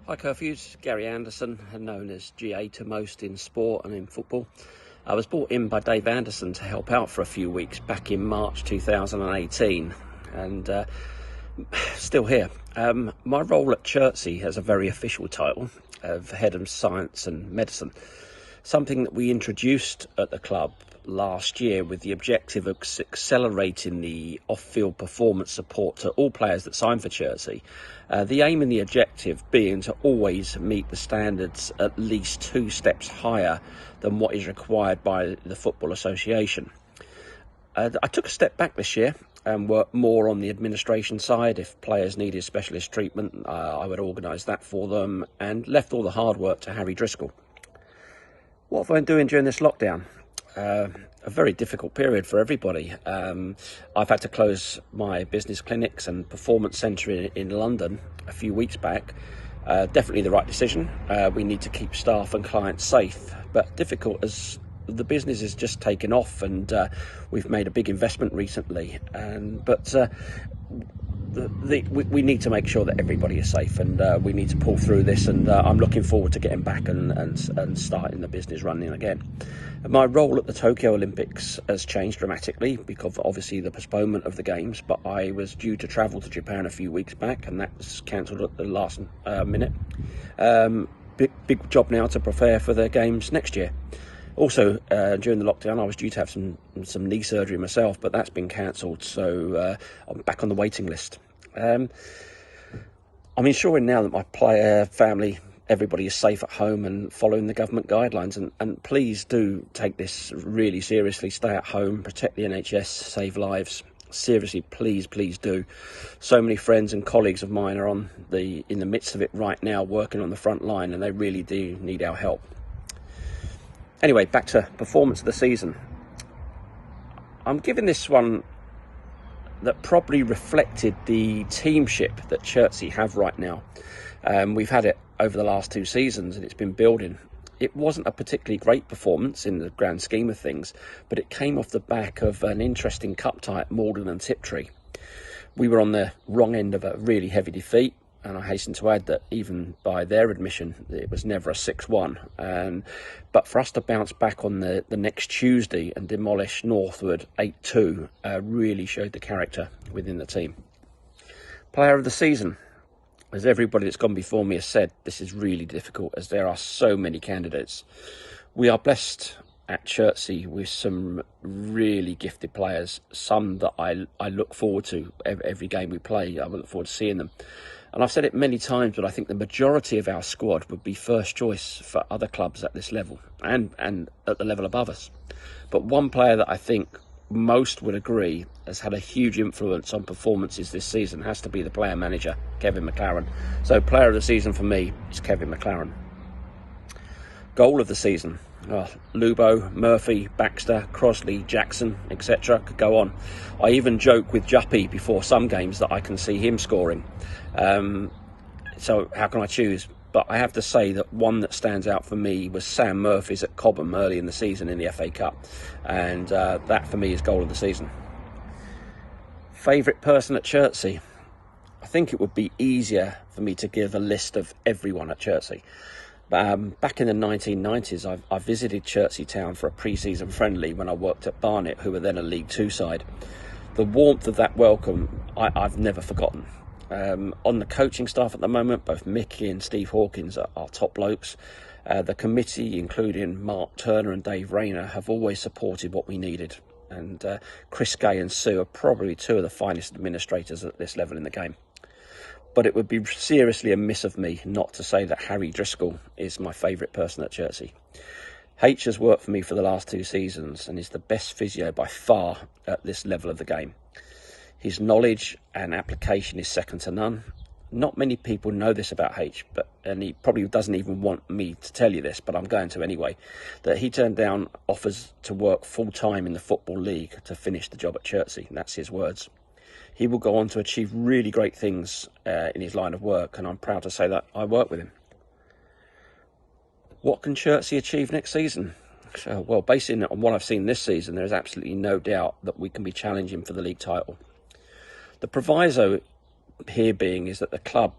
Hi Curfews, Gary Anderson, known as GA to most in sport and in football. I was brought in by Dave Anderson to help out for a few weeks back in March 2018 and still here. My role at Chertsey has a very official title of Head of Science and Medicine, something that we introduced at the club last year with the objective of accelerating the off-field performance support to all players that sign for Chertsey. The aim and the objective being to always meet the standards at least 2 steps higher than what is required by the Football Association. I took a step back this year and worked more on the administration side. If players needed specialist treatment, I would organise that for them, and left all the hard work to Harry Driscoll. What have I been doing during this lockdown? A very difficult period for everybody. I've had to close my business clinics and performance centre in London a few weeks back. Definitely the right decision. We need to keep staff and clients safe, but difficult as the business is just taken off, and we've made a big investment recently. We need to make sure that everybody is safe, and we need to pull through this, and I'm looking forward to getting back and starting the business running again. My role at the Tokyo Olympics has changed dramatically because of obviously the postponement of the games, but I was due to travel to Japan a few weeks back, and that was cancelled at the last minute. Big job now to prepare for the games next year. Also, during the lockdown, I was due to have some knee surgery myself, but that's been cancelled, so I'm back on the waiting list. I'm ensuring now that my player, family, everybody is safe at home and following the government guidelines. And please do take this really seriously. Stay at home, protect the NHS, save lives. Seriously, please do. So many friends and colleagues of mine are in the midst of it right now, working on the front line, and they really do need our help. Anyway, back to performance of the season. I'm giving this one that probably reflected the teamship that Chertsey have right now. We've had it over the last 2 seasons, and it's been building. It wasn't a particularly great performance in the grand scheme of things, but it came off the back of an interesting cup tie at Malden and Tiptree. We were on the wrong end of a really heavy defeat, and I hasten to add that even by their admission, it was never a 6-1. But for us to bounce back on the next Tuesday and demolish Northwood 8-2 really showed the character within the team. Player of the season. As everybody that's gone before me has said, this is really difficult as there are so many candidates. We are blessed at Chertsey with some really gifted players, some that I look forward to every game we play. I look forward to seeing them. And I've said it many times, but I think the majority of our squad would be first choice for other clubs at this level and at the level above us. But one player that I think most would agree has had a huge influence on performances this season has to be the player manager, Kevin McLaren. So player of the season for me is Kevin McLaren. Goal of the season. Lubo, Murphy, Baxter, Crosley, Jackson, etc. could go on. I even joke with Juppy before some games that I can see him scoring. So how can I choose? But I have to say that one that stands out for me was Sam Murphy's at Cobham early in the season in the FA Cup. And that for me is goal of the season. Favourite person at Chertsey? I think it would be easier for me to give a list of everyone at Chertsey. Back in the 1990s, I visited Chertsey Town for a pre-season friendly when I worked at Barnet, who were then a League Two side. The warmth of that welcome, I've never forgotten. On the coaching staff at the moment, both Mickey and Steve Hawkins are top blokes. The committee, including Mark Turner and Dave Rayner, have always supported what we needed. And Chris Gay and Sue are probably 2 of the finest administrators at this level in the game. But it would be seriously amiss of me not to say that Harry Driscoll is my favourite person at Chertsey. H has worked for me for the last 2 seasons and is the best physio by far at this level of the game. His knowledge and application is second to none. Not many people know this about H, and he probably doesn't even want me to tell you this, but I'm going to anyway, that he turned down offers to work full-time in the Football League to finish the job at Chertsey, and that's his words. He will go on to achieve really great things in his line of work, and I'm proud to say that I work with him. What can Chertsey achieve next season? Well, based on what I've seen this season, there is absolutely no doubt that we can be challenging for the league title. The proviso here being is that the club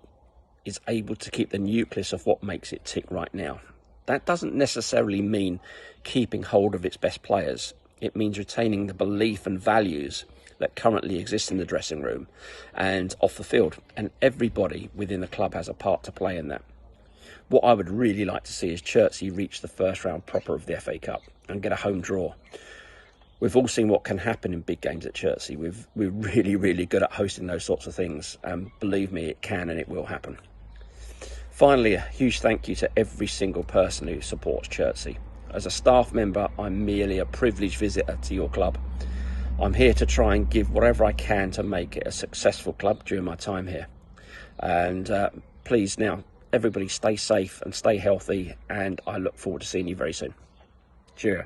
is able to keep the nucleus of what makes it tick right now. That doesn't necessarily mean keeping hold of its best players. It means retaining the belief and values that currently exist in the dressing room and off the field. And everybody within the club has a part to play in that. What I would really like to see is Chertsey reach the first round proper of the FA Cup and get a home draw. We've all seen what can happen in big games at Chertsey. We're really, really good at hosting those sorts of things. And believe me, it can and it will happen. Finally, a huge thank you to every single person who supports Chertsey. As a staff member, I'm merely a privileged visitor to your club. I'm here to try and give whatever I can to make it a successful club during my time here. And please now, everybody stay safe and stay healthy, and I look forward to seeing you very soon. Cheerio.